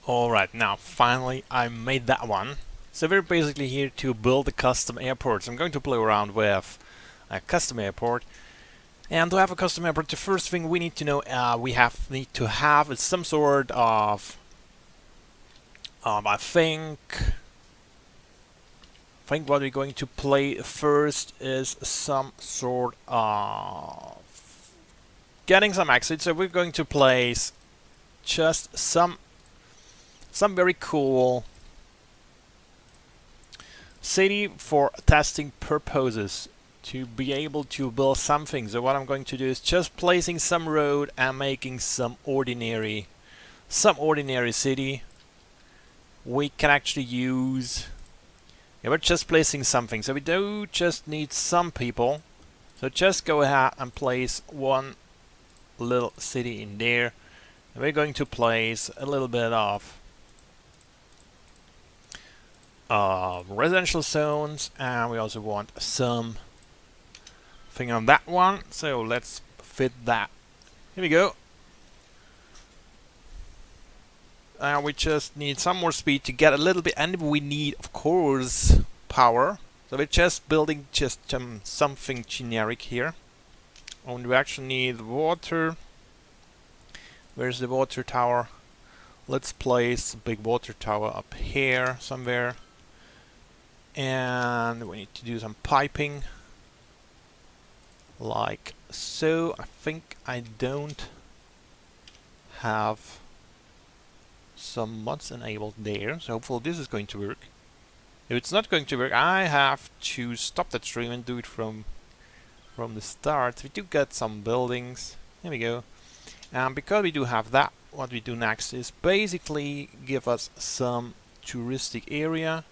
Alright, now finally I made that one. So we're basically here to build a custom airport. So I'm going to play around with a custom airport. And to have a custom airport, the first thing we need to know, need to have is some sort of, I think what we're going to play first is some sort of getting some exits. So we're going to place just some very cool city for testing purposes to be able to build something. So what I'm going to do is just placing some road and making some ordinary city. We can actually use, we're just placing something, so we do just need some people. So just go ahead and place one little city in there, and we're going to place a little bit of residential zones, and we also want some thing on that one, so let's fit that. Here we go. And we just need some more speed to get a little bit, and we need, of course, power. So we're just building just something generic here. And we actually need water. Where's the water tower? Let's place a big water tower up here somewhere. And we need to do some piping. Like so. I think I don't have some mods enabled there, so hopefully this is going to work. If it's not going to work, I have to stop that stream and do it from the start. We do get some buildings. There we go. And because we do have that, what we do next is basically give us some touristic area.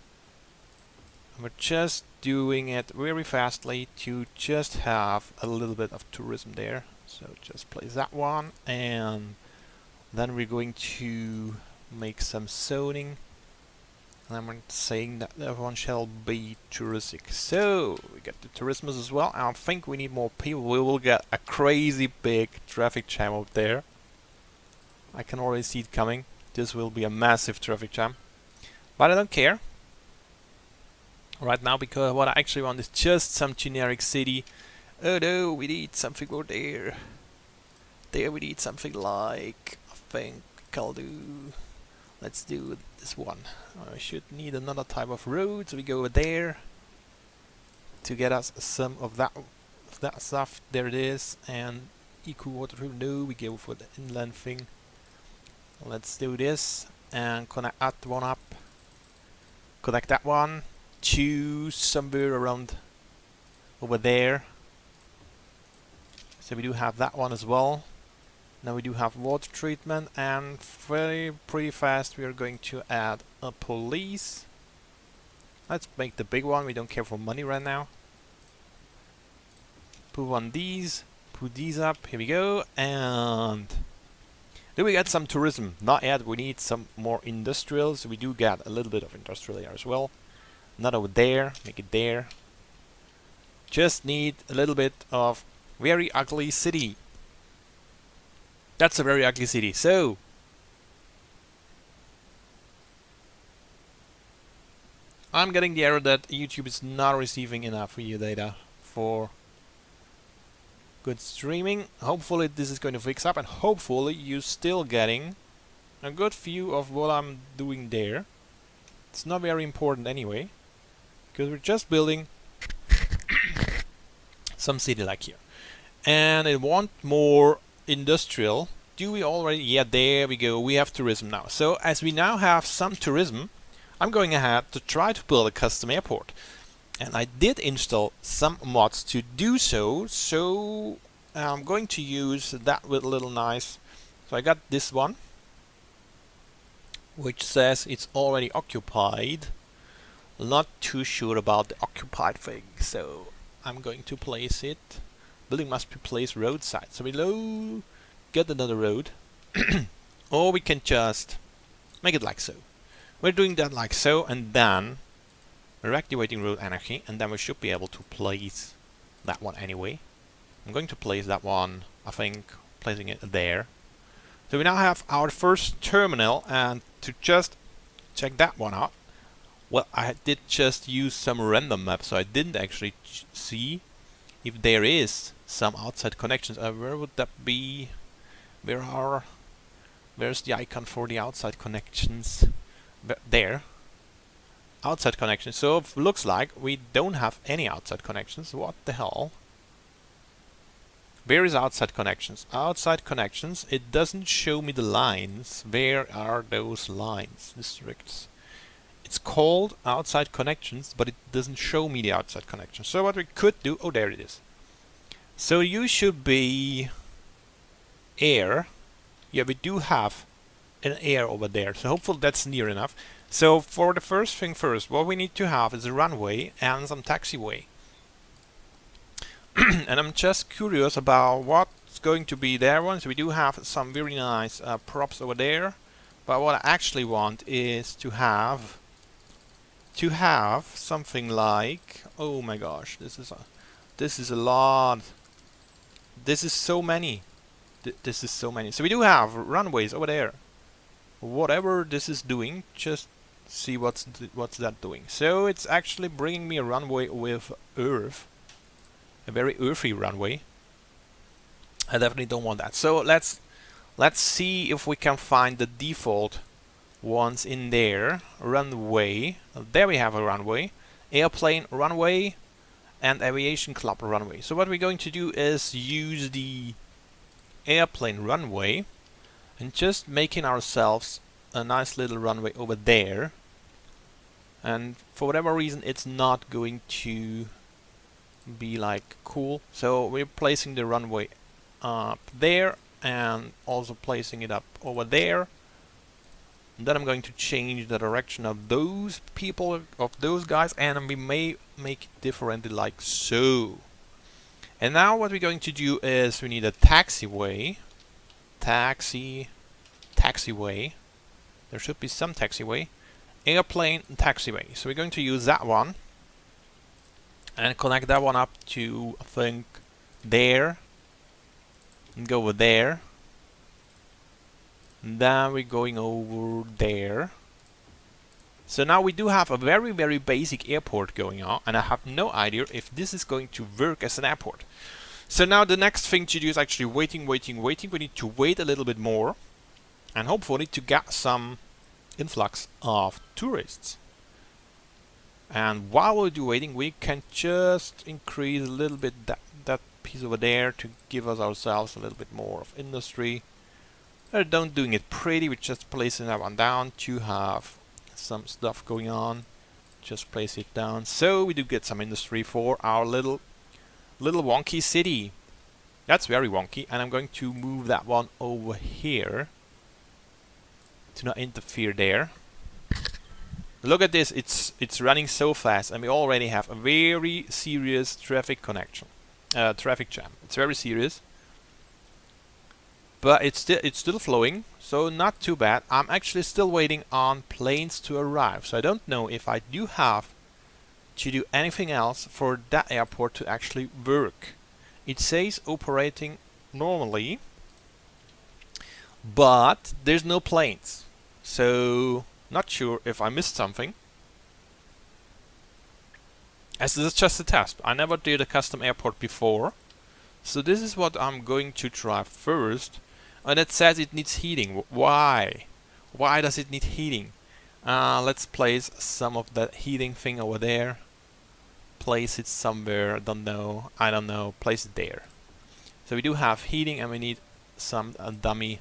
We're just doing it very fastly to just have a little bit of tourism there. So just place that one, and then we're going to make some zoning, and I'm saying that everyone shall be touristic. So we get the tourism as well. I think we need more people. We will get a crazy big traffic jam up there. I can already see it coming. This will be a massive traffic jam, but I don't care right now, because what I actually want is just some generic city. Oh no, we need something over there. There we need something like, I think I'll do, let's do this one. I should need another type of road, so we go over there to get us some of that stuff. There it is. And eco water road, no, we go for the inland thing. Let's do this and connect that one up, connect that one to somewhere around over there. So we do have that one as well. Now we do have water treatment, and pretty fast we are going to add a police. Let's make the big one. We don't care for money right now. Put these up. Here we go. And then we get some tourism. Not yet. We need some more industrial. So we do get a little bit of industrial here as well. Not over there. Make it there. Just need a little bit of very ugly city. That's a very ugly city. So I'm getting the error that YouTube is not receiving enough video data for good streaming. Hopefully this is going to fix up, and hopefully you're still getting a good view of what I'm doing there. It's not very important anyway, because we're just building some city like here. And I want more industrial. Do we already? Yeah, there we go. We have tourism now. So as we now have some tourism, I'm going ahead to try to build a custom airport. And I did install some mods to do so. So I'm going to use that with a little nice. So I got this one, which says it's already occupied. Not too sure about the occupied thing. So I'm going to place it. Building must be placed roadside. So below, get another road. Or we can just make it like so. We're doing that like so, and then we're activating road energy, and then we should be able to place that one anyway. I'm going to place that one, I think, placing it there. So we now have our first terminal, and to just check that one out, well, I did just use some random map, so I didn't actually see if there is some outside connections. Where would that be? Where's the icon for the outside connections? There. Outside connections. So it looks like we don't have any outside connections. What the hell? Where is outside connections? Outside connections, it doesn't show me the lines. Where are those lines? Districts. It's called outside connections, but it doesn't show me the outside connections. So what we could do, oh, there it is. So you should be air. Yeah, we do have an air over there, so hopefully that's near enough. So for the first thing first, what we need to have is a runway and some taxiway. And I'm just curious about what's going to be there. Once we do have some very nice props over there, but what I actually want is to have something like, oh my gosh, this is a lot. This is so many. This is so many. So we do have runways over there. Whatever this is doing, just see what's that doing. So it's actually bringing me a runway with earth. A very earthy runway. I definitely don't want that. So let's see if we can find the default ones in there. Runway. There we have a runway. Airplane runway and aviation club runway. So what we're going to do is use the airplane runway and just making ourselves a nice little runway over there. And for whatever reason, it's not going to be like cool, so we're placing the runway up there and also placing it up over there. And then I'm going to change the direction of those people, of those guys, and we may make it differently like so. And now what we're going to do is we need a taxiway. Taxiway. There should be some taxiway. Airplane taxiway. So we're going to use that one and connect that one up to, I think, there, and go over there. And then we're going over there. So now we do have a very, very basic airport going on, and I have no idea if this is going to work as an airport. So now the next thing to do is actually waiting. We need to wait a little bit more, and hopefully to get some influx of tourists. And while we're waiting, we can just increase a little bit that piece over there to give us ourselves a little bit more of industry. We're don't doing it pretty, we're just placing that one down to have some stuff going on. Just place it down. So we do get some industry for our little wonky city. That's very wonky, and I'm going to move that one over here to not interfere there. Look at this, it's running so fast, and we already have a very serious traffic jam. It's very serious, but it's still flowing, so not too bad. I'm actually still waiting on planes to arrive, so I don't know if I do have to do anything else for that airport to actually work. It says operating normally, but there's no planes, so not sure if I missed something. As this is just a test. I never did a custom airport before. So this is what I'm going to try first. And it says it needs heating. Why? Why does it need heating? Let's place some of that heating thing over there. Place it somewhere. I don't know. Place it there. So we do have heating, and we need some dummy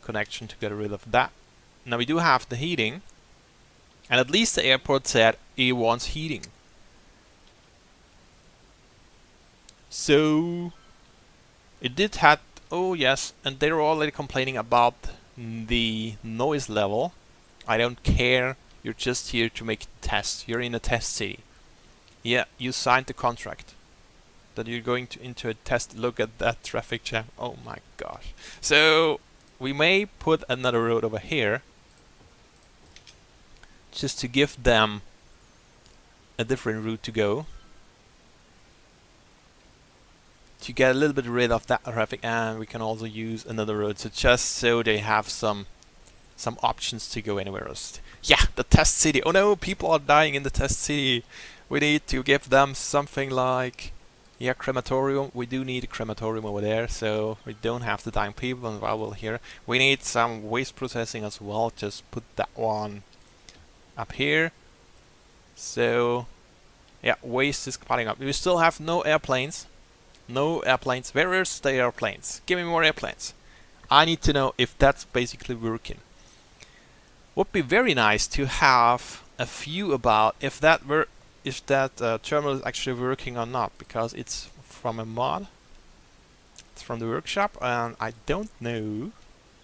connection to get rid of that. Now we do have the heating, and at least the airport said it wants heating. So it did have, oh yes, and they were already complaining about the noise level. I don't care, you're just here to make tests. You're in a test city. Yeah, you signed the contract that you're going into a test. Look at that traffic jam. Oh my gosh. So we may put another road over here, just to give them a different route to go, to get a little bit rid of that traffic, and we can also use another road, so just so they have some options to go anywhere else. Yeah, the test city. Oh no, people are dying in the test city. We need to give them something like, yeah, crematorium. We do need a crematorium over there, so we don't have the dying people involved here. We need some waste processing as well. Just put that one up here. So, yeah, waste is piling up. We still have no airplanes. No airplanes. Where is the airplanes? Give me more airplanes. I need to know if that's basically working. Would be very nice to have a view about if that terminal is actually working or not, because it's from a mod. It's from the workshop, and I don't know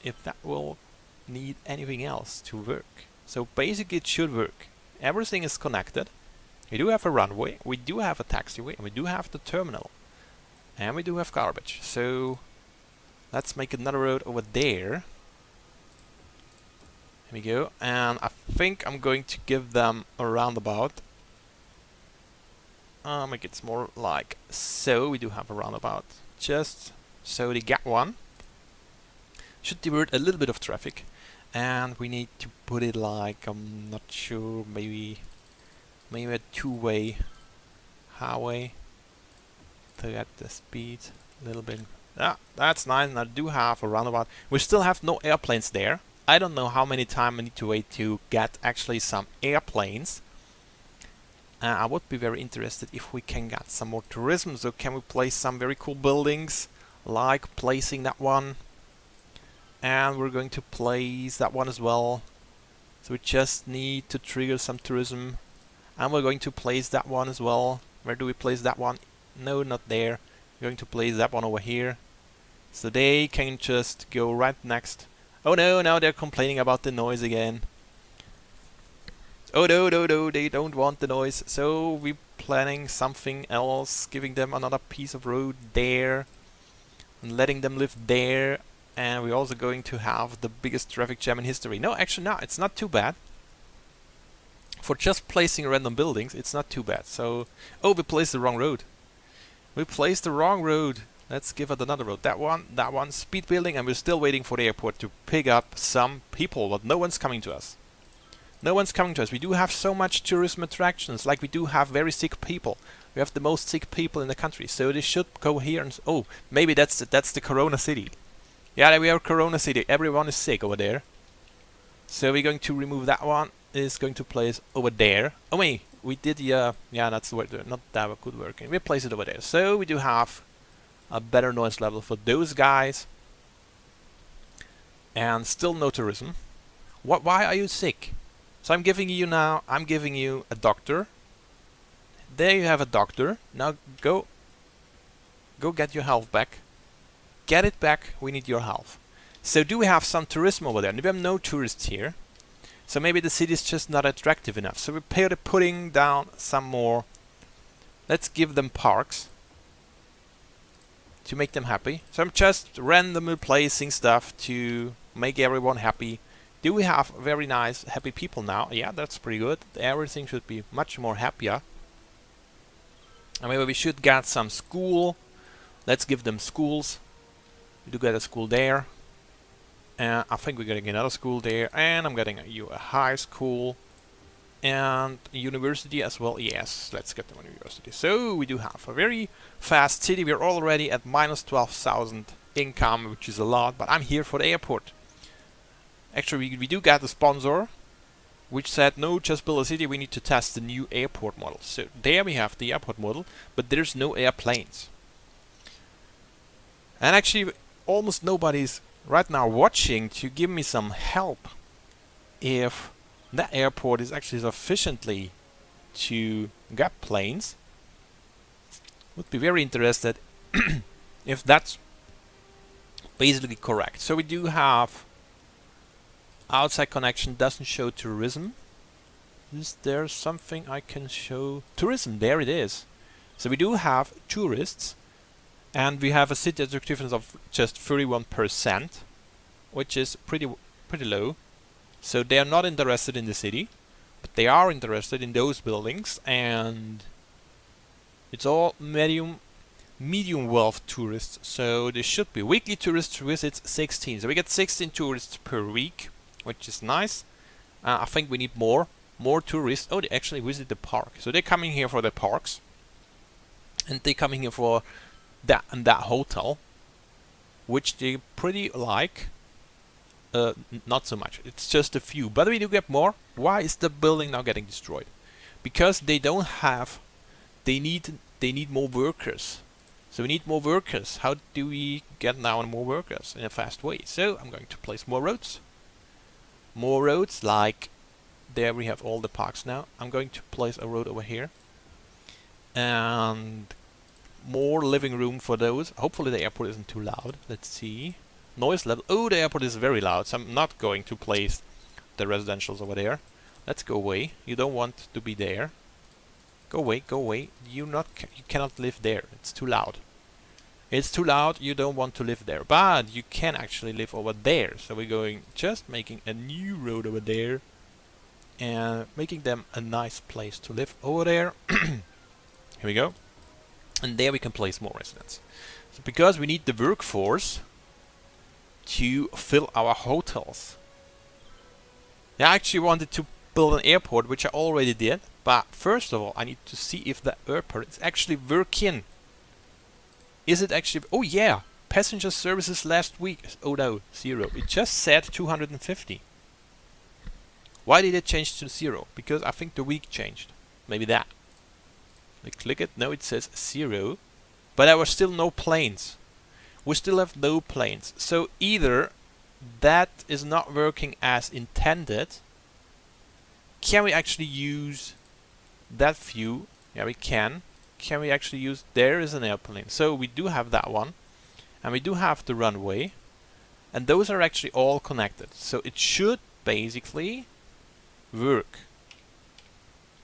if that will need anything else to work. So basically it should work. Everything is connected. We do have a runway, we do have a taxiway, and we do have the terminal. And we do have garbage. So let's make another road over there. Here we go. And I think I'm going to give them a roundabout. Make it more like so. We do have a roundabout. Just so they get one. Should divert a little bit of traffic. And we need to put it like, I'm not sure, maybe a two-way highway to get the speed a little bit. Yeah, that's nice. And I do have a roundabout. We still have no airplanes there. I don't know how many time I need to wait to get actually some airplanes. I would be very interested if we can get some more tourism. So can we place some very cool buildings, like placing that one, and we're going to place that one as well. So we just need to trigger some tourism, and we're going to place that one as well. Where do we place that one? No, not there. We're going to place that one over here, so they can just go right next. Oh no, now they're complaining about the noise again. Oh no, they don't want the noise. So we're planning something else, giving them another piece of road there, and letting them live there. And we're also going to have the biggest traffic jam in history. No, actually, no, it's not too bad. For just placing random buildings, it's not too bad. So, oh, we placed the wrong road. We placed the wrong road. Let's give it another road. That one, speed building, and we're still waiting for the airport to pick up some people, but no one's coming to us. No one's coming to us. We do have so much tourism attractions, like we do have very sick people. We have the most sick people in the country, so they should go here and... Oh, maybe that's the Corona City. Yeah, we are Corona City. Everyone is sick over there. So we're going to remove that one. It's going to place over there. Oh wait, we did yeah, that's the word. Not that good working. We place it over there. So we do have a better noise level for those guys. And still no tourism. Why are you sick? So I'm giving you a doctor. There you have a doctor. Now go get your health back. Get it back, we need your health. So do we have some tourism over there? We have no tourists here. So maybe the city is just not attractive enough. So we're putting down some more. Let's give them parks to make them happy. So I'm just randomly placing stuff to make everyone happy. Do we have very nice, happy people now? Yeah, that's pretty good. Everything should be much more happier. And maybe we should get some school. Let's give them schools. We do get a school there. And I think we're getting another school there. And I'm getting a high school. And a university as well. Yes, let's get them a university. So we do have a very fast city. We're already at minus 12,000 income, which is a lot. But I'm here for the airport. Actually, we do get a sponsor, which said, no, just build a city, we need to test the new airport model. So there we have the airport model, but there's no airplanes. And actually, almost nobody's right now watching to give me some help if that airport is actually sufficiently to get planes. Would be very interested if that's basically correct. So we do have outside connection, doesn't show tourism. Is there something I can show? Tourism, there it is. So we do have tourists, and we have a city attractiveness of just 31%, which is pretty low. So they are not interested in the city, but they are interested in those buildings, and it's all medium medium wealth tourists. So there should be weekly tourist visits 16. So we get 16 tourists per week, which is nice. I think we need more tourists. Oh, they actually visit the park. So they're coming here for the parks, and they're coming here for that and that hotel, which they pretty like. Not so much. It's just a few, but we do get more. Why is the building now getting destroyed? Because they don't have. They need more workers. So we need more workers. How do we get now more workers in a fast way? So I'm going to place more roads. More roads, like there we have all the parks now. I'm going to place a road over here. And more living room for those. Hopefully the airport isn't too loud. Let's see. Noise level. Oh, the airport is very loud, so I'm not going to place the residentials over there. Let's go away. You don't want to be there. Go away, go away. You cannot live there. It's too loud. It's too loud. You don't want to live there. But you can actually live over there. So we're going just making a new road over there and making them a nice place to live over there. Here we go. And there we can place more residents. So because we need the workforce to fill our hotels. I actually wanted to build an airport, which I already did. But first of all, I need to see if the airport is actually working. Is it actually... Oh yeah! Passenger services last week. Oh no, 0. It just said 250. Why did it change to 0? Because I think the week changed. Maybe that. I click it. No, it says 0. But there were still no planes. We still have no planes. So either that is not working as intended. Can we actually use that view? Yeah, we can. Can we actually use... There is an airplane. So we do have that one. And we do have the runway. And those are actually all connected. So it should basically work.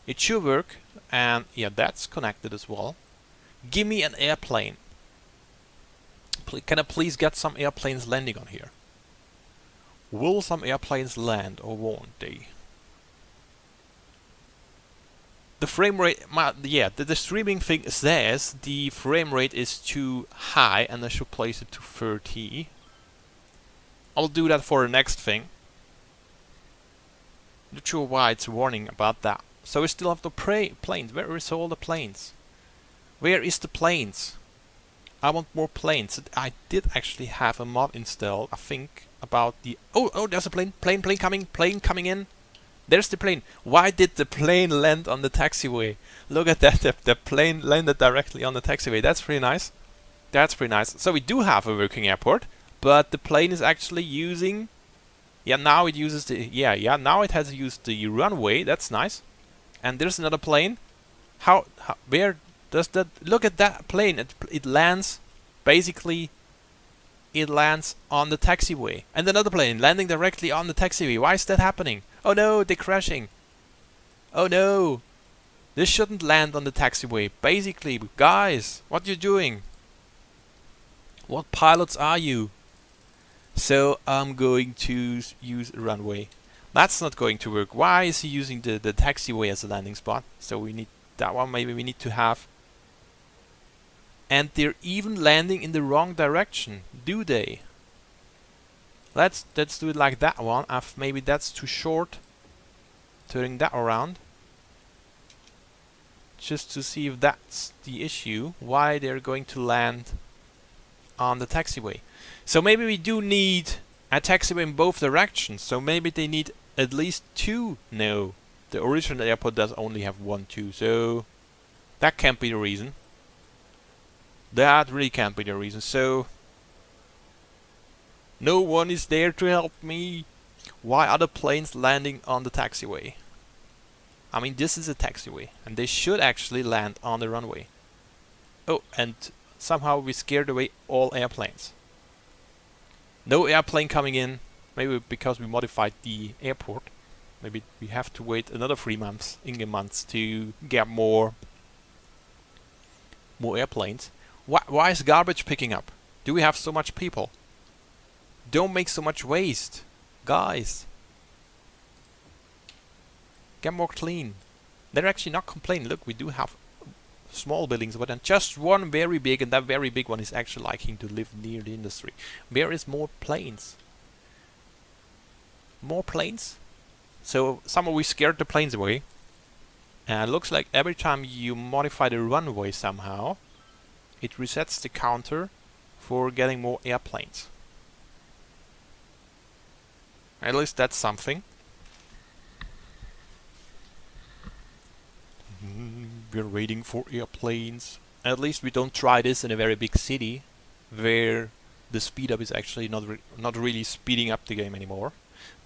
It should work. And yeah, that's connected as well. Give me an airplane. Can I please get some airplanes landing on here? Will some airplanes land or won't they? The frame rate, yeah, the streaming thing says the frame rate is too high and I should place it to 30. I'll do that for the next thing. Not sure why it's warning about that. So we still have the planes. Where is all the planes? Where is the planes? I want more planes. I did actually have a mod installed, I think, about the... Oh, there's a plane. Plane coming in. There's the plane. Why did the plane land on the taxiway? Look at that. The plane landed directly on the taxiway. That's pretty nice. That's pretty nice. So we do have a working airport, but the plane is actually using... Yeah, now it uses the... Yeah, now it has used the runway. That's nice. And there's another plane. Where does that... Look at that plane. It lands... Basically, it lands on the taxiway. And another plane landing directly on the taxiway. Why is that happening? Oh no, they're crashing. Oh no. This shouldn't land on the taxiway. Basically, guys, what are you doing? What pilots are you? So I'm going to use a runway. That's not going to work. Why is he using the taxiway as a landing spot? So we need that one. Maybe we need to have... And they're even landing in the wrong direction, do they? Let's do it like that one. Maybe that's too short. Turning that around. Just to see if that's the issue. Why they're going to land on the taxiway. So maybe we do need a taxiway in both directions. So maybe they need at least 2. No. The original airport does only have 1, 2. So that can't be the reason. That really can't be the reason. So no one is there to help me. Why are the planes landing on the taxiway? I mean, this is a taxiway and they should actually land on the runway. Oh, and somehow we scared away all airplanes. No airplane coming in. Maybe because we modified the airport. Maybe we have to wait another 3 months, to get more airplanes. Why is garbage picking up? Do we have so much people? Don't make so much waste. Guys. Get more clean. They're actually not complaining. Look, we do have small buildings, but then just one very big, and that very big one is actually liking to live near the industry. Where is more planes? More planes? So somehow we scared the planes away. And it looks like every time you modify the runway somehow, it resets the counter for getting more airplanes. At least that's something. We're waiting for airplanes. At least we don't try this in a very big city, where the speed up is actually not really speeding up the game anymore.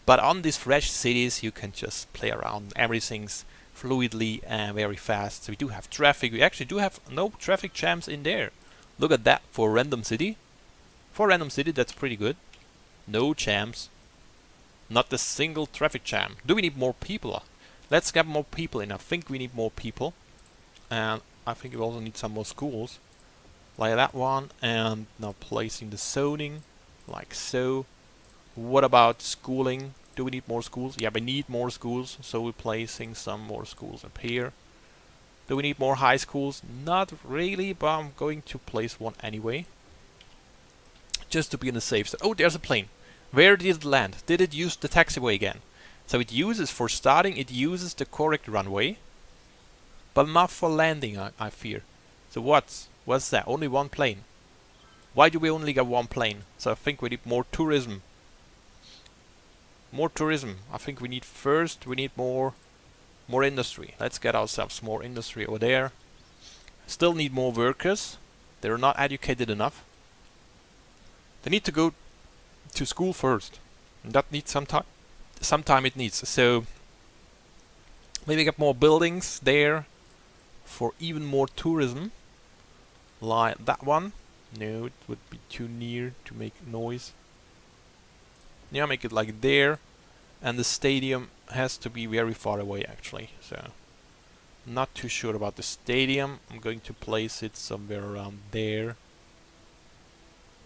But on these fresh cities, you can just play around. Everything's fluidly and very fast. So we do have traffic. We actually do have no traffic jams in there. Look at that for random city. For random city, that's pretty good. No jams. Not a single traffic jam. Do we need more people? Let's get more people in. I think we need more people. And I think we also need some more schools. Like that one. And now placing the zoning. Like so. What about schooling? Do we need more schools? Yeah, we need more schools. So we're placing some more schools up here. Do we need more high schools? Not really, but I'm going to place one anyway. Just to be on the safe side. Oh, there's a plane. Where did it land? Did it use the taxiway again? So it uses, for starting, it uses the correct runway. But not for landing, I fear. So what's that? Only one plane. Why do we only get one plane? So I think we need more tourism. More tourism. I think we need more industry. Let's get ourselves more industry over there. Still need more workers. They're not educated enough. They need to go to school first. And that needs some time. Sometime it needs. So maybe get more buildings there for even more tourism. Like that one. No, it would be too near to make noise. Yeah, make it like there. And the stadium has to be very far away actually. So not too sure about the stadium. I'm going to place it somewhere around there.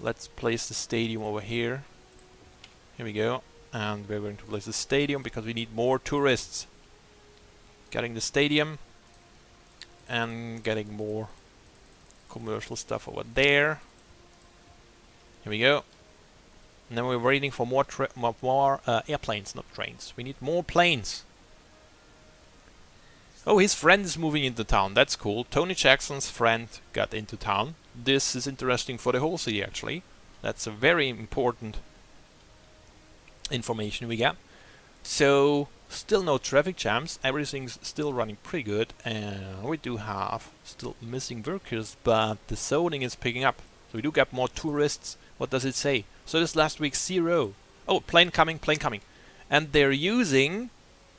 Let's place the stadium over here. Here we go. And we're going to place the stadium because we need more tourists. Getting the stadium. And getting more commercial stuff over there. Here we go. And then we're waiting for more airplanes, not trains. We need more planes. Oh, his friend is moving into town. That's cool. Tony Jackson's friend got into town. This is interesting for the whole city, actually. That's a very important information we get. So, still no traffic jams. Everything's still running pretty good. And we do have still missing workers, but the zoning is picking up. So we do get more tourists. What does it say? So this last week 0. Oh, plane coming. And they're using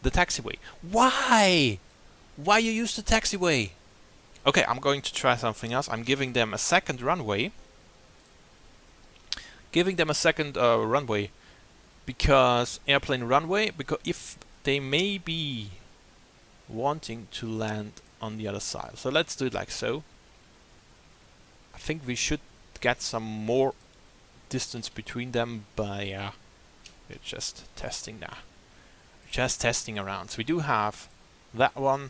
the taxiway. Why? Why you use the taxiway? Okay, I'm going to try something else. I'm giving them a second runway. Runway. Because airplane runway. Because if they may be wanting to land on the other side. So let's do it like so. I think we should get some more distance between them, but yeah, we're just testing now. Just testing around. So we do have that one.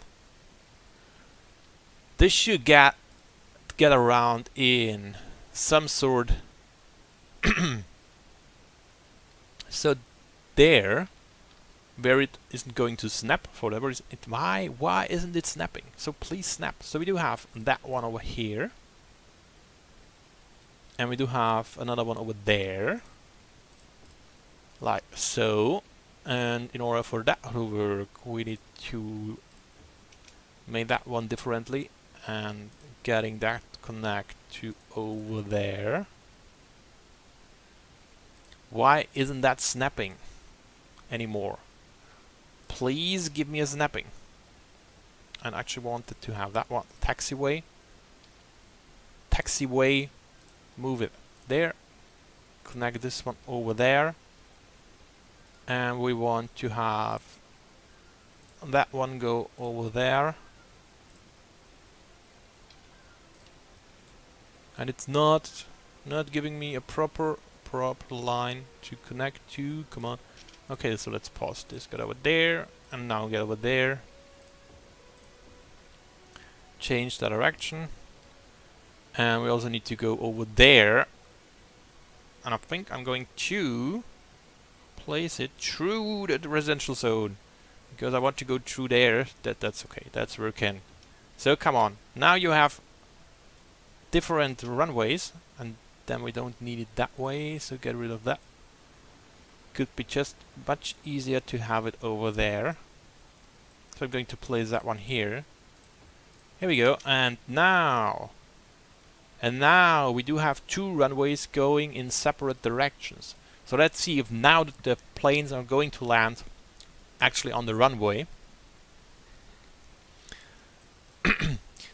This should get around in some sort. So there, where it isn't going to snap for whatever reason. Why isn't it snapping? So please snap. So we do have that one over here. And we do have another one over there. Like so. And in order for that to work, we need to make that one differently. And getting that connect to over there. Why isn't that snapping anymore? Please give me a snapping. And I actually wanted to have that one. Taxiway. Move it there. Connect this one over there. And we want to have that one go over there. And it's not giving me a proper line to connect to. Come on. Okay, so let's pause this. Get over there. And now get over there. change the direction. And we also need to go over there. And I think I'm going to place it through the residential zone. Because I want to go through there. That's okay. That's where we can. So come on. Now you have different runways. And then we don't need it that way. So get rid of that. Could be just much easier to have it over there. So I'm going to place that one here. Here we go. And now we do have two runways going in separate directions. So let's see if now that the planes are going to land actually on the runway.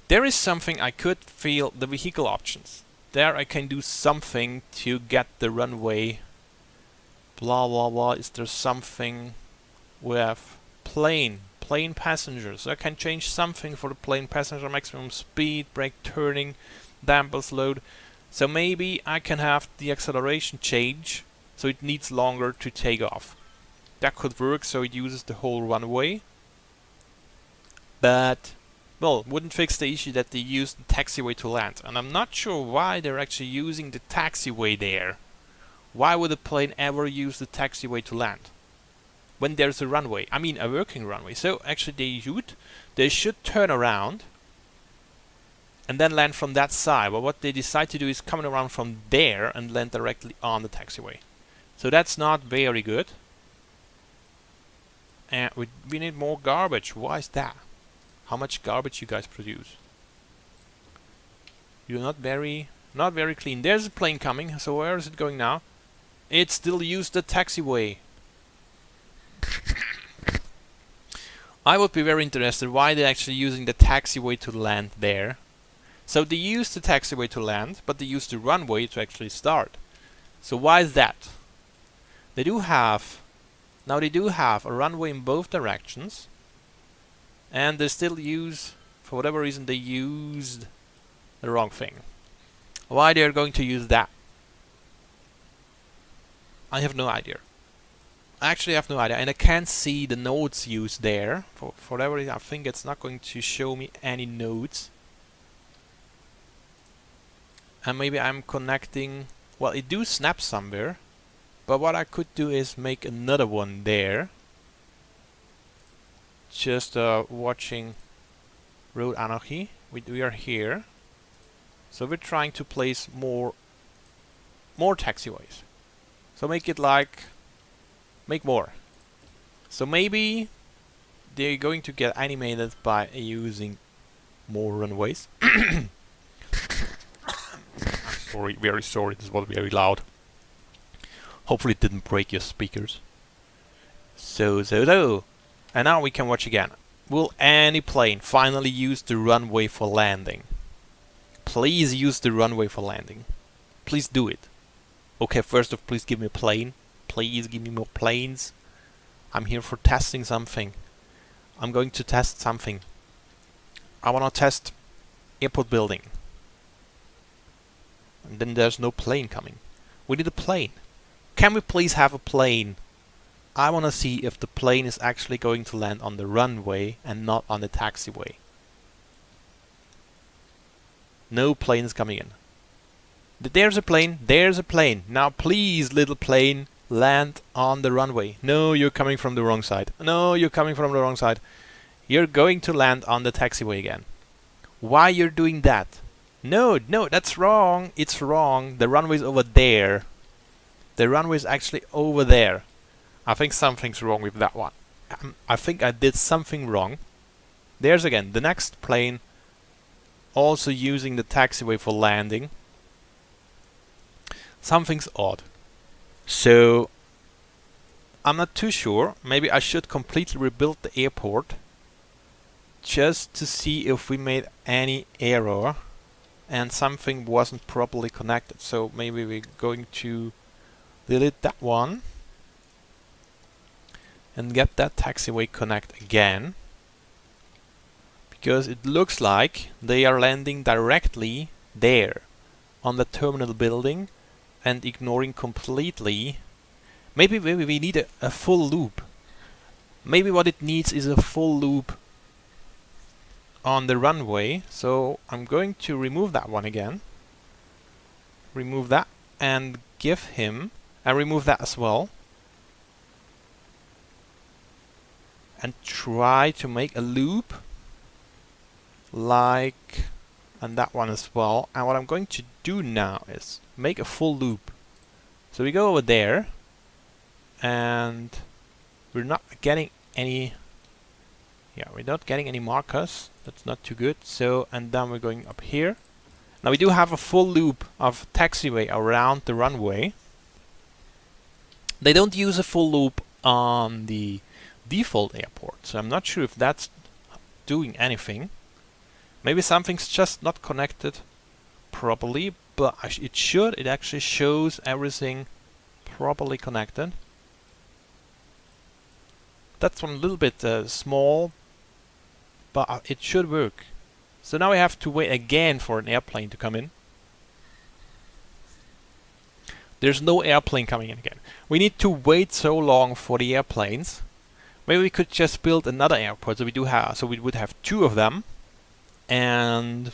There is something I could feel, the vehicle options. There I can do something to get the runway blah blah blah. Is there something with plane passengers? So I can change something for the plane passenger, maximum speed, brake turning, dampers load. So maybe I can have the acceleration change so it needs longer to take off. That could work, so it uses the whole runway. But well, wouldn't fix the issue that they use the taxiway to land. And I'm not sure why they're actually using the taxiway there. Why would a plane ever use the taxiway to land when there's a runway? I mean, a working runway. So actually they should turn around and then land from that side. But what they decide to do is come around from there and land directly on the taxiway. So that's not very good. And we need more garbage. Why is that? How much garbage you guys produce? You're not very clean. There's a plane coming. So where is it going now? It still used the taxiway. I would be very interested why they're actually using the taxiway to land there. So they use the taxiway to land, but they use the runway to actually start. So why is that? They do have a runway in both directions, and they still use, for whatever reason, they used the wrong thing. Why they're going to use that? I have no idea. I actually have no idea, and I can't see the nodes used there. For whatever reason, I think it's not going to show me any nodes. And maybe I'm connecting. Well, it do snap somewhere, but what I could do is make another one there. Just watching Road Anarchy. We are here, so we're trying to place more taxiways. So make it like, make more. So maybe they're going to get animated by using more runways. I'm sorry, very sorry, this was very loud. Hopefully it didn't break your speakers. So. And now we can watch again. Will any plane finally use the runway for landing? Please use the runway for landing. Please do it. Okay, first off, please give me a plane. Please give me more planes. I'm here for testing something. I'm going to test something. I want to test airport building. And then there's no plane coming. We need a plane. Can we please have a plane? I want to see if the plane is actually going to land on the runway and not on the taxiway. No plane is coming in. There's a plane. There's a plane. Now please, little plane, land on the runway. No, you're coming from the wrong side. No, you're coming from the wrong side. You're going to land on the taxiway again. Why you're doing that? No, that's wrong. It's wrong. The runway's over there. The runway's actually over there. I think something's wrong with that one. I think I did something wrong. There's again the next plane, also using the taxiway for landing. Something's odd. So I'm not too sure. Maybe I should completely rebuild the airport just to see if we made any error and something wasn't properly connected. So maybe we're going to delete that one and get that taxiway connect again, because it looks like they are landing directly there on the terminal building and ignoring completely. Maybe we need a full loop. Maybe what it needs is a full loop on the runway, so I'm going to remove that one again. Remove that and give him, and remove that as well. And try to make a loop like, and that one as well. And what I'm going to do now is make a full loop. So we go over there, and we're not getting any, we're not getting any markers. That's not too good. So, and then we're going up here. Now we do have a full loop of taxiway around the runway. They don't use a full loop on the default airport, so I'm not sure if that's doing anything. Maybe something's just not connected properly, but it should. It actually shows everything properly connected. That's one a little bit small, but it should work. So now we have to wait again for an airplane to come in. There's no airplane coming in again. We need to wait so long for the airplanes. Maybe we could just build another airport. So we would have 2 of them, and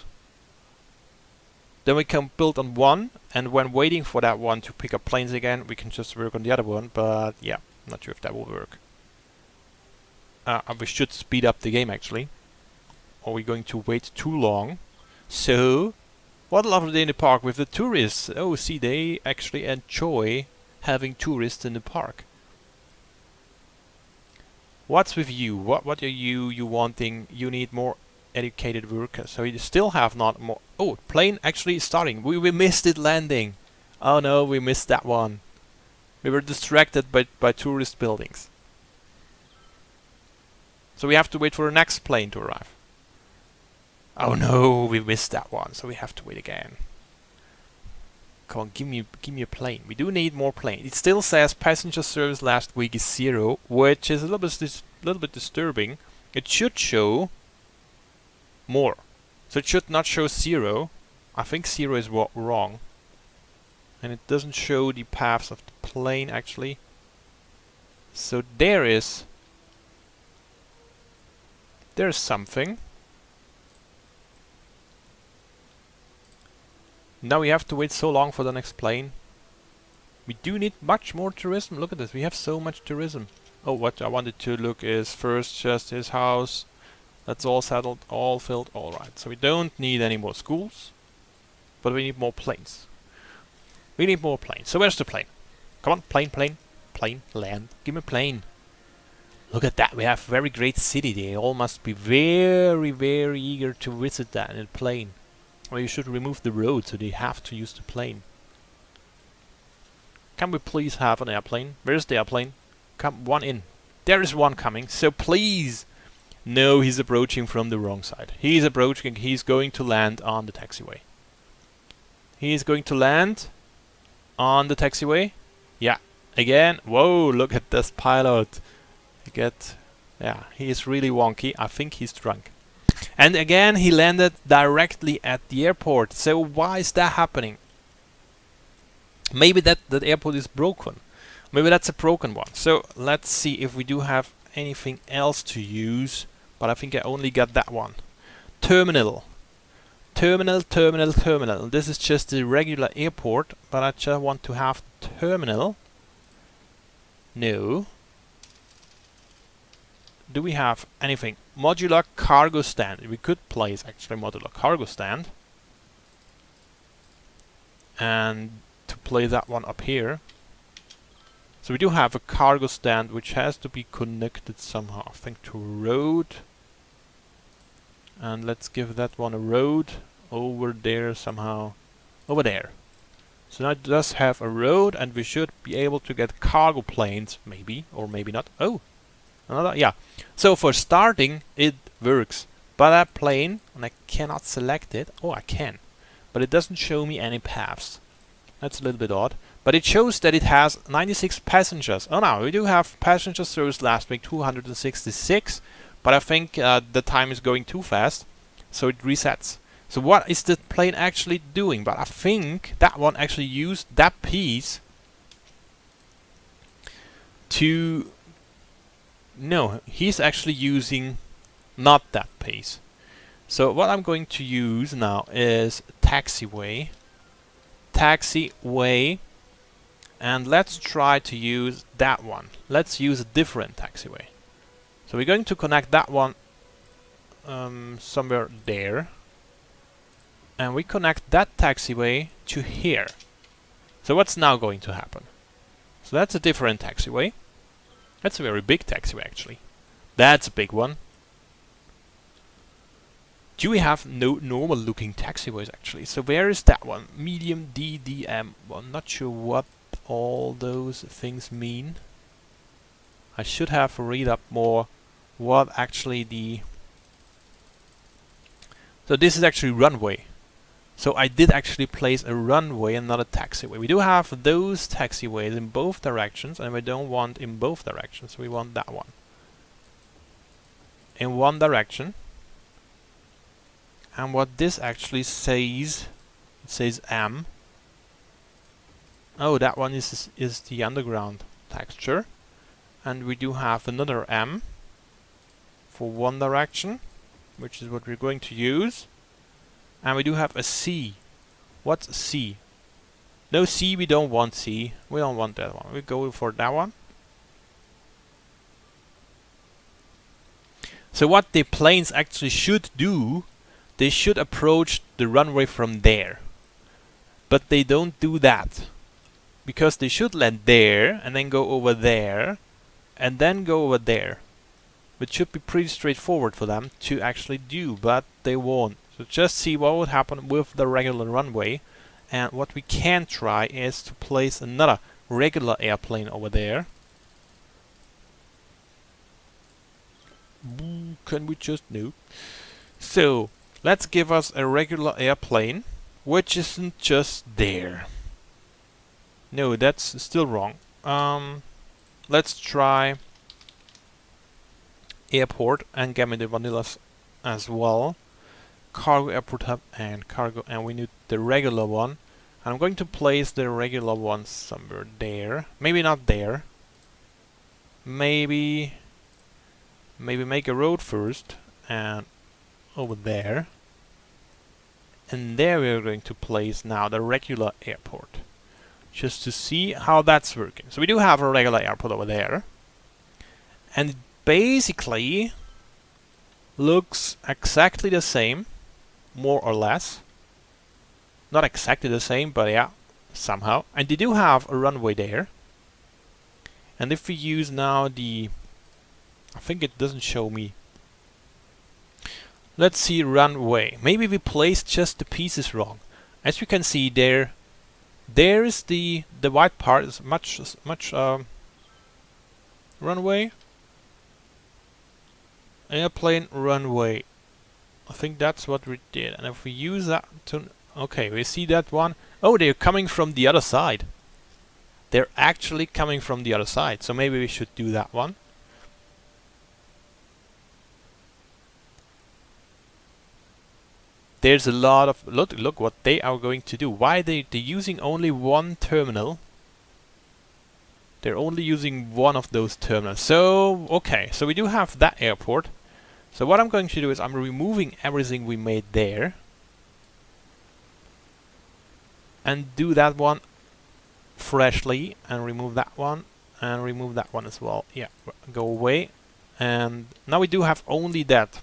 then we can build on one. And when waiting for that one to pick up planes again, we can just work on the other one. But yeah, I'm not sure if that will work. We should speed up the game actually, or we're going to wait too long. So, what a lovely day in the park with the tourists. Oh, see, they actually enjoy having tourists in the park. What's with you? What are you wanting? You need more educated workers. So you still have not more. Oh, plane actually starting. We missed it landing. Oh no, we missed that one. We were distracted by tourist buildings. So we have to wait for the next plane to arrive. Oh no, we missed that one. So we have to wait again. Come on, give me a plane. We do need more planes. It still says passenger service last week is 0, which is a little bit disturbing. It should show more. So it should not show 0. I think 0 is wrong. And it doesn't show the paths of the plane actually. So there's something. Now we have to wait so long for the next plane. We do need much more tourism. Look at this. We have so much tourism. Oh, what I wanted to look is first just his house. That's all settled, all filled. All right. So we don't need any more schools, but we need more planes. We need more planes. So where's the plane? Come on, plane, land. Give me a plane. Look at that. We have a very great city. They all must be very, very eager to visit that in a plane. Well, you should remove the road, so they have to use the plane. Can we please have an airplane? Where's the airplane? Come one in. There is one coming, so please. No, he's approaching from the wrong side. He's approaching, he's going to land on the taxiway. He is going to land on the taxiway. Yeah, again. Whoa, look at this pilot. Yeah, he is really wonky. I think he's drunk. And again, he landed directly at the airport. So why is that happening? Maybe that airport is broken. Maybe that's a broken one. So let's see if we do have anything else to use. But I think I only got that one. Terminal. Terminal. This is just the regular airport, but I just want to have terminal. No. Do we have anything? Modular cargo stand. We could place actually modular cargo stand. And to play that one up here. So we do have a cargo stand which has to be connected somehow. I think to a road. And let's give that one a road over there somehow. Over there. So now it does have a road, and we should be able to get cargo planes, maybe, or maybe not. Oh! Another, yeah. So for starting, it works. But that plane, and I cannot select it. Oh, I can. But it doesn't show me any paths. That's a little bit odd. But it shows that it has 96 passengers. Oh no, we do have passenger service last week, 266. But I think the time is going too fast. So it resets. So what is the plane actually doing? But I think that one actually used that piece to... No, he's actually using not that piece. So what I'm going to use now is taxiway. Taxiway. And let's try to use that one. Let's use a different taxiway. So we're going to connect that one somewhere there. And we connect that taxiway to here. So what's now going to happen? So that's a different taxiway. That's a very big taxiway actually. That's a big one. Do we have no normal looking taxiways actually? So where is that one? Medium DDM. Well, I'm not sure what all those things mean. I should have read up more what actually the... So this is actually runway. So I did actually place a runway and not a taxiway. We do have those taxiways in both directions, and we don't want in both directions. We want that one. In one direction. And what this actually says, it says M. Oh, that one is the underground texture. And we do have another M for one direction, which is what we're going to use. And we do have a C. What's C? No C, we don't want C. We don't want that one. We go for that one. So what the planes actually should do, they should approach the runway from there. But they don't do that. Because they should land there, and then go over there, and then go over there. It should be pretty straightforward for them to actually do, but they won't. So just see what would happen with the regular runway. And what we can try is to place another regular airplane over there. Can we just... no. So, let's give us a regular airplane, which isn't just there. No, that's still wrong. Let's try airport and give me the vanillas as well. Cargo, airport hub, and cargo, and we need the regular one. And I'm going to place the regular one somewhere there. Maybe not there. Maybe make a road first and over there. And there we are going to place now the regular airport. Just to see how that's working. So we do have a regular airport over there. And it basically looks exactly the same, more or less. Not exactly the same, but yeah, somehow. And they do have a runway there. And if we use now the... I think it doesn't show me. Let's see runway. Maybe we placed just the pieces wrong. As you can see there, there is the white part is much runway. Airplane runway. I think that's what we did. And if we use that to... okay, we see that one. Oh, they're coming from the other side. They're actually coming from the other side. So maybe we should do that one. There's a lot of... look what they are going to do. Why they're using only one terminal. They're only using one of those terminals. So, okay. So we do have that airport. So what I'm going to do is I'm removing everything we made there. And do that one freshly. And remove that one. And remove that one as well. Yeah, go away. And now we do have only that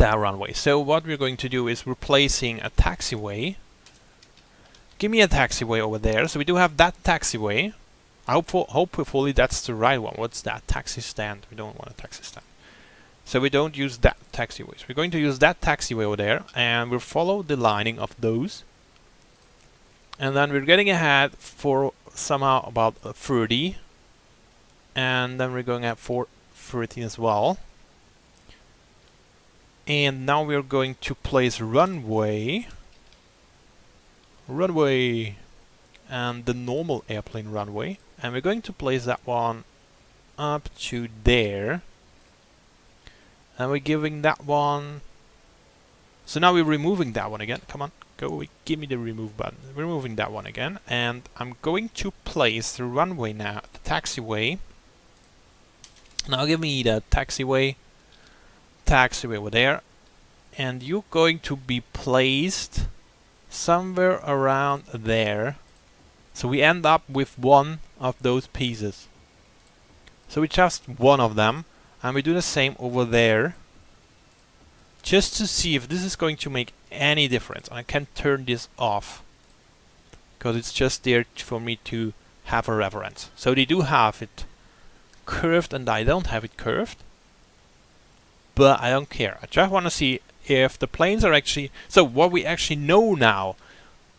runway. So what we're going to do is replacing a taxiway. Give me a taxiway over there. So we do have that taxiway. Hopefully that's the right one. What's that? Taxi stand. We don't want a taxi stand. So we don't use that taxiway. So we're going to use that taxiway over there, and we'll follow the lining of those. And then we're getting ahead for somehow about 30. And then we're going at 430 as well. And now we're going to place runway, and the normal airplane runway, and we're going to place that one up to there, and we're giving that one. So now we're removing that one again. Come on, go, give me the remove button. We're removing that one again, and I'm going to place the runway now, the taxiway. Now give me the taxiway taxiway over there, and you're going to be placed somewhere around there. So we end up with one of those pieces. So we just one of them, and we do the same over there, just to see if this is going to make any difference. I can turn this off, because it's just there for me to have a reference. So they do have it curved and I don't have it curved, but I don't care. I just want to see if the planes are actually... So what we actually know now,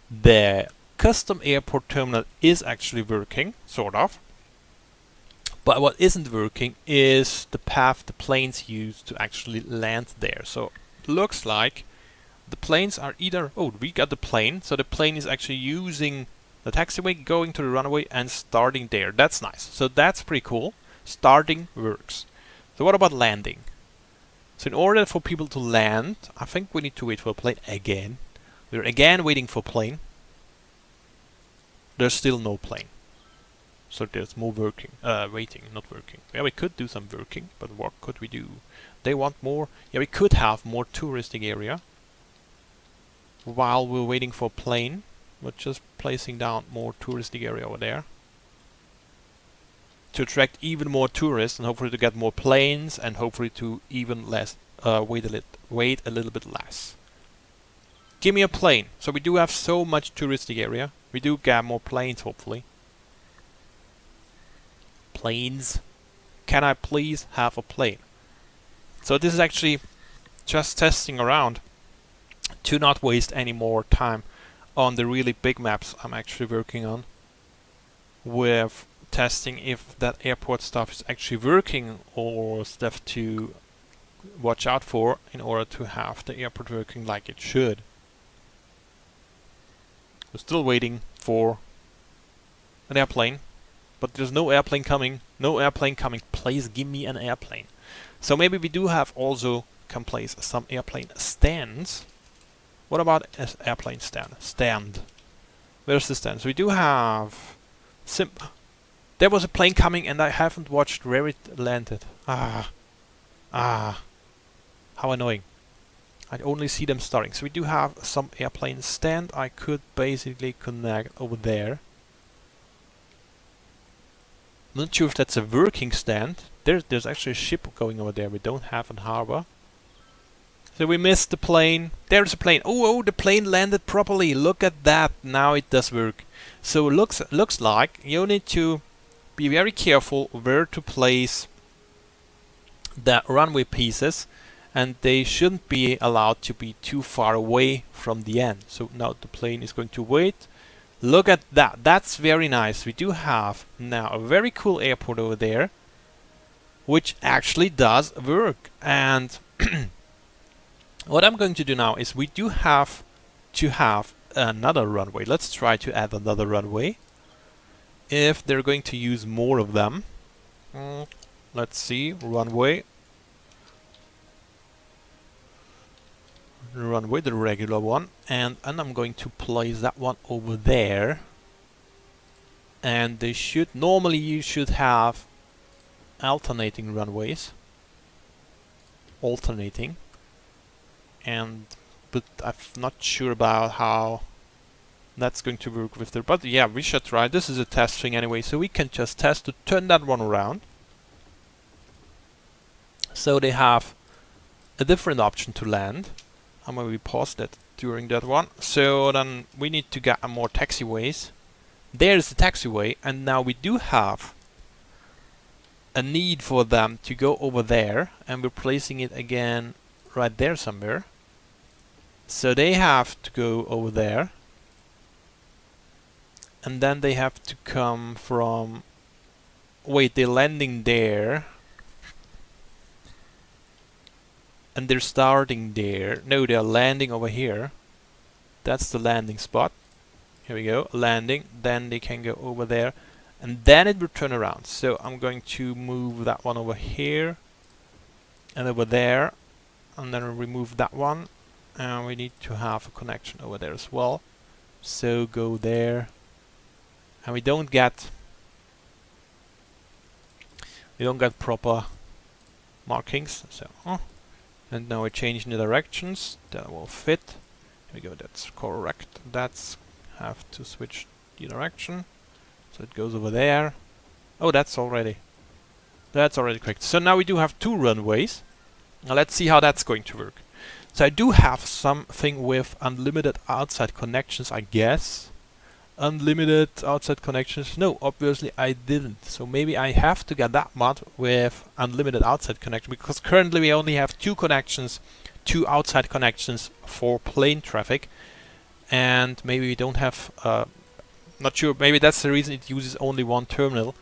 the custom airport terminal is actually working, sort of. But what isn't working is the path the planes use to actually land there. So it looks like the planes are either... Oh, we got the plane. So the plane is actually using the taxiway, going to the runway and starting there. That's nice. So that's pretty cool. Starting works. So what about landing? So in order for people to land, I think we need to wait for a plane again. We're again waiting for a plane. There's still no plane. So there's more working, waiting, not working. Yeah, we could do some working, but what could we do? They want more. Yeah, we could have more touristic area. While we're waiting for a plane, we're just placing down more touristic area over there, to attract even more tourists and hopefully to get more planes and hopefully to even less wait a little bit less. Give me a plane. So we do have so much touristic area. We do get more planes hopefully. Planes. Can I please have a plane? So this is actually just testing around to not waste any more time on the really big maps I'm actually working on, with testing if that airport stuff is actually working or stuff to watch out for in order to have the airport working like it should. We're still waiting for an airplane, but there's no airplane coming. No airplane coming. Please give me an airplane. So maybe we do have also can place some airplane stands. What about an airplane stand? Where's the stand? So we do have there was a plane coming and I haven't watched where it landed. How annoying. I only see them starting. So we do have some airplane stand I could basically connect over there. I'm not sure if that's a working stand. There's actually a ship going over there we don't have in harbor. So we missed the plane. There's a plane. Oh, the plane landed properly. Look at that. Now it does work. So it looks like you need to be very careful where to place the runway pieces, and they shouldn't be allowed to be too far away from the end. So now the plane is going to wait. Look at that. That's very nice. We do have now a very cool airport over there, which actually does work. And what I'm going to do now is we do have to have another runway. Let's try to add another runway. If they're going to use more of them. Let's see. Runway, the regular one. And I'm going to place that one over there. And they should... Normally you should have alternating runways. But I'm not sure about how that's going to work with there. But yeah, we should try. This is a test thing anyway, so we can just test to turn that one around. So they have a different option to land. I'm going to pause that during that one. So then we need to get more taxiways. There's the taxiway, and now we do have a need for them to go over there, and we're placing it again right there somewhere. So they have to go over there, and then they have to come from... Wait, they're landing there, and they're starting there. No, they're landing over here. That's the landing spot. Here we go, landing. Then they can go over there, and then it will turn around. So I'm going to move that one over here and over there, and then remove that one. And we need to have a connection over there as well. So go there, and we don't get proper markings. So And now we're changing the directions. That will fit. Here we go, that's correct. That's have to switch the direction. So it goes over there. Oh, that's already correct. So now we do have 2 runways. Now let's see how that's going to work. So I do have something with unlimited outside connections, I guess. Unlimited outside connections. No, obviously I didn't. So maybe I have to get that mod with unlimited outside connection, because currently we only have 2 connections, 2 outside connections for plane traffic. And maybe we don't have, not sure, maybe that's the reason it uses only 1 terminal,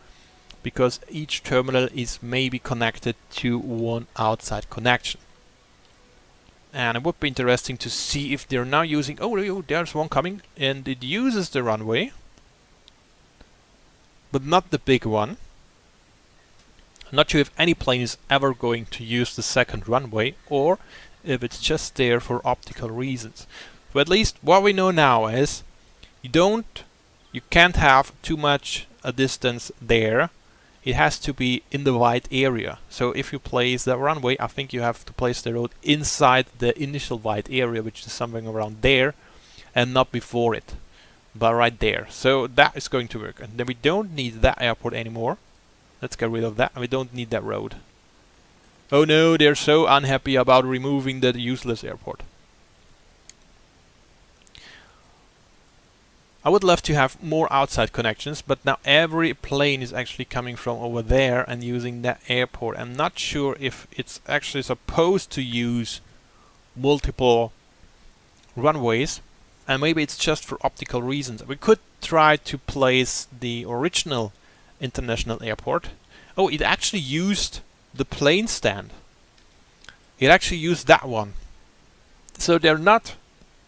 because each terminal is maybe connected to 1 outside connection. And it would be interesting to see if they're now using... Oh, there's one coming, and it uses the runway, but not the big one. I'm not sure if any plane is ever going to use the second runway, or if it's just there for optical reasons. But at least what we know now is you can't have too much a distance there. It has to be in the white area. So if you place the runway, I think you have to place the road inside the initial white area, which is something around there, and not before it, but right there. So that is going to work. And then we don't need that airport anymore. Let's get rid of that. We don't need that road. Oh no, they're so unhappy about removing the useless airport. I would love to have more outside connections, but now every plane is actually coming from over there and using that airport. I'm not sure if it's actually supposed to use multiple runways, and maybe it's just for optical reasons. We could try to place the original international airport. Oh, it actually used the plane stand. It actually used that one. So they're not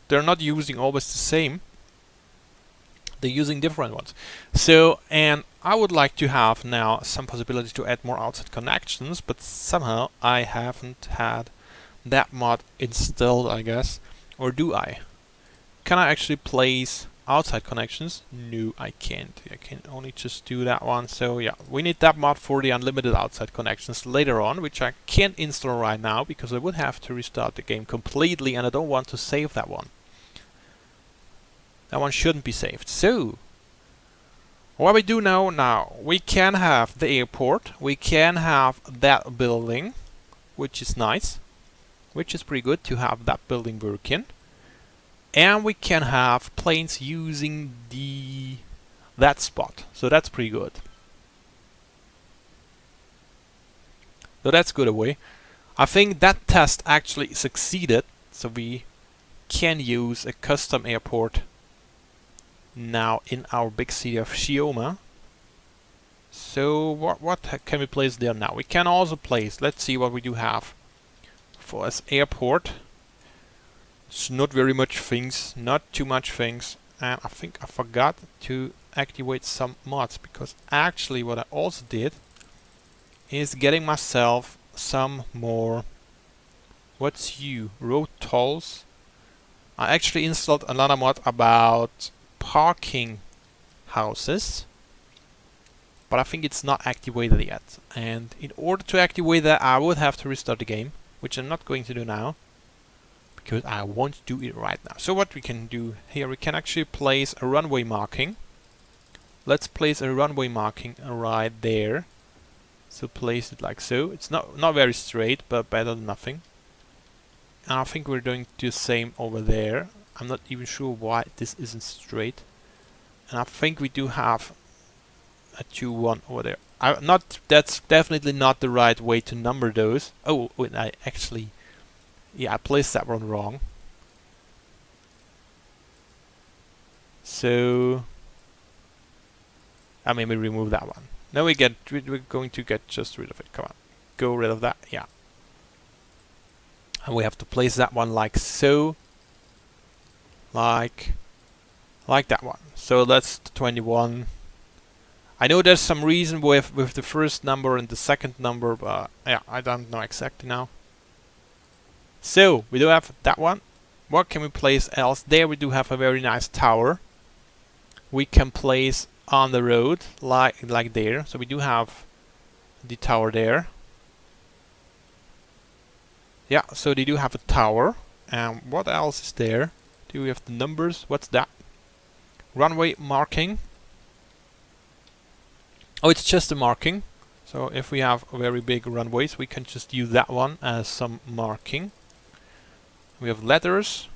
using always the same. They're using different ones. So, and I would like to have now some possibility to add more outside connections, but somehow I haven't had that mod installed, I guess. Or do I? Can I actually place outside connections? No, I can't. I can only just do that one. So yeah, we need that mod for the unlimited outside connections later on, which I can't install right now because I would have to restart the game completely, and I don't want to save that one. That one shouldn't be saved. So, what we do now, we can have the airport, we can have that building, which is nice, which is pretty good to have that building working, and we can have planes using that spot. So that's pretty good. So that's good away. I think that test actually succeeded, so we can use a custom airport now in our big city of Shioma. So what can we place there now? We can also place, let's see what we do have for as airport. It's not very much things, not too much things, and I think I forgot to activate some mods, because actually what I also did is getting myself some more, road tolls. I actually installed another mod about parking houses, but I think it's not activated yet, and in order to activate that I would have to restart the game, which I'm not going to do now because I won't do it right now. So what we can do here, we can actually place a runway marking. Let's place a runway marking right there. So place it like so. It's not very straight, but better than nothing. And I think we're doing the same over there. I'm not even sure why this isn't straight. And I think we do have a 2-1 over there. That's definitely not the right way to number those. Oh, wait, I placed that one wrong. So I maybe remove that one. Now we're going to get just rid of it. Come on, go rid of that. Yeah. And we have to place that one like so. Like that one. So that's the 21. I know there's some reason with the first number and the second number, but yeah, I don't know exactly now. So we do have that one. What can we place else? There we do have a very nice tower. We can place on the road like there. So we do have the tower there. Yeah, so they do have a tower. And what else is there? Do we have the numbers? What's that? Runway marking. Oh, it's just a marking. So if we have very big runways, we can just use that one as some marking. We have letters.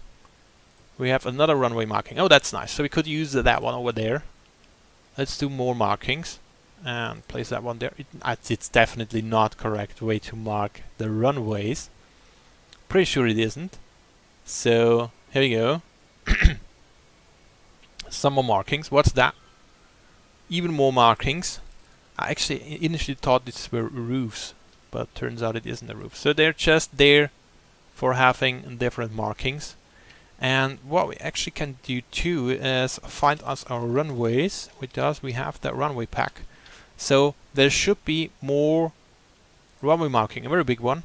We have another runway marking. Oh, that's nice. So we could use that one over there. Let's do more markings and place that one there. It's definitely not correct way to mark the runways. Pretty sure it isn't. So here we go. Some more markings. What's that? Even more markings. I actually initially thought these were roofs, but turns out it isn't a roof. So they're just there for having different markings. And what we actually can do too is find us our runways. With us, we have that runway pack. So there should be more runway marking, a very big one.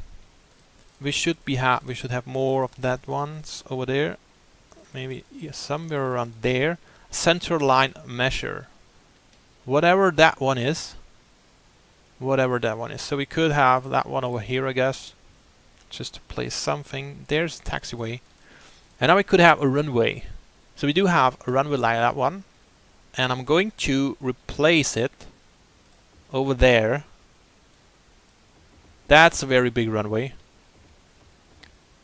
We should have more of that ones over there. Maybe somewhere around there. Center line measure. Whatever that one is. So we could have that one over here, I guess. Just to place something. There's the taxiway. And now we could have a runway. So we do have a runway like that one. And I'm going to replace it over there. That's a very big runway.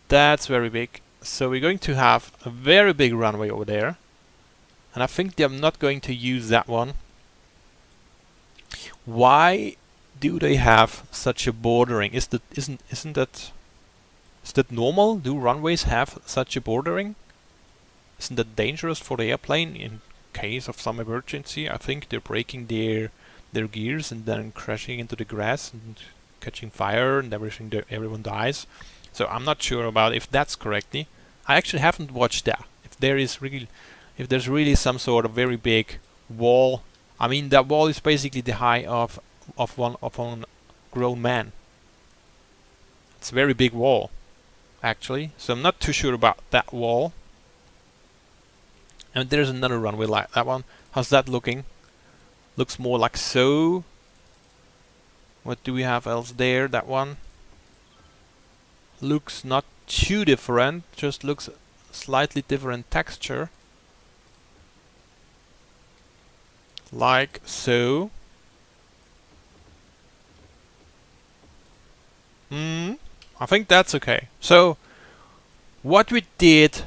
That's very big. So we're going to have a very big runway over there. And I think I'm not going to use that one. Why do they have such a bordering? Isn't that normal? Do runways have such a bordering? Isn't that dangerous for the airplane in case of some emergency? I think they're breaking their gears and then crashing into the grass and catching fire and everyone dies. So I'm not sure about if that's correctly. I actually haven't watched that. If there's really some sort of very big wall. I mean, that wall is basically the height of one grown man. It's a very big wall, actually. So I'm not too sure about that wall. And there's another runway like that one. How's that looking? Looks more like so. What do we have else there? That one looks not too different. Just looks slightly different texture. Like so. I think that's okay. So what we did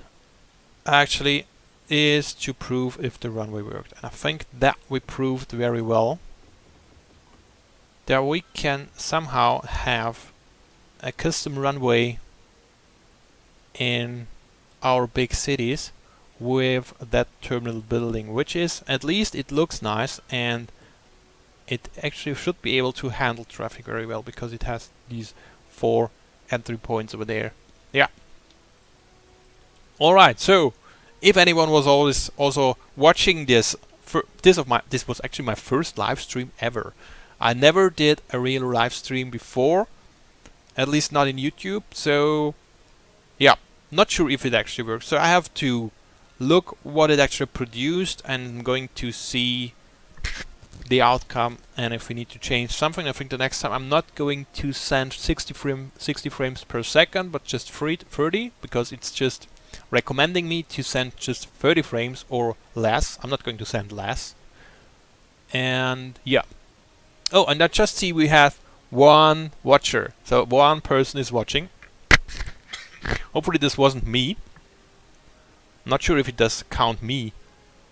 actually is to prove if the runway worked. And I think that we proved very well that we can somehow have a custom runway in our big cities with that terminal building, which is, at least it looks nice, and it actually should be able to handle traffic very well because it has these 4 entry points over there. Yeah. Alright, so if anyone was also watching this, this was actually my first live stream ever. I never did a real live stream before, at least not in YouTube, so yeah, not sure if it actually works. So I have to look what it actually produced, and I'm going to see the outcome, and if we need to change something. I think the next time I'm not going to send 60 frames per second, but just 30, because it's just recommending me to send just 30 frames or less. I'm not going to send less. And yeah. Oh, and I just see we have one watcher. So one person is watching. Hopefully this wasn't me. Not sure if it does count me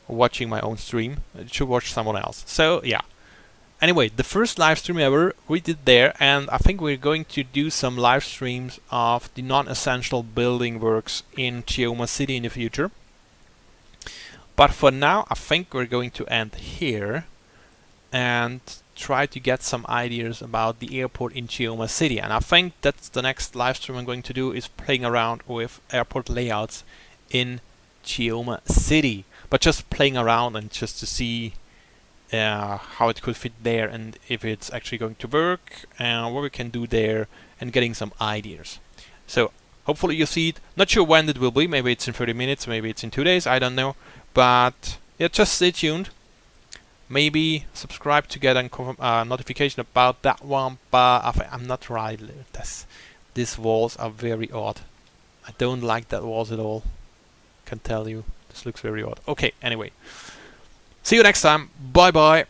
watching my own stream. It should watch someone else. So yeah. Anyway, the first live stream ever we did there, and I think we're going to do some live streams of the non-essential building works in Chioma City in the future. But for now, I think we're going to end here and try to get some ideas about the airport in Chioma City. And I think that's the next live stream I'm going to do, is playing around with airport layouts in Chioma City. But just playing around and just to see how it could fit there, and if it's actually going to work, and what we can do there, and getting some ideas. So hopefully you see it. Not sure when it will be. Maybe it's in 30 minutes, maybe it's in 2 days, I don't know. But yeah, just stay tuned. Maybe subscribe to get a notification about that one. But I'm not right. This These walls are very odd. I don't like that walls at all. Can tell you. This looks very odd. Okay, anyway. See you next time. Bye bye.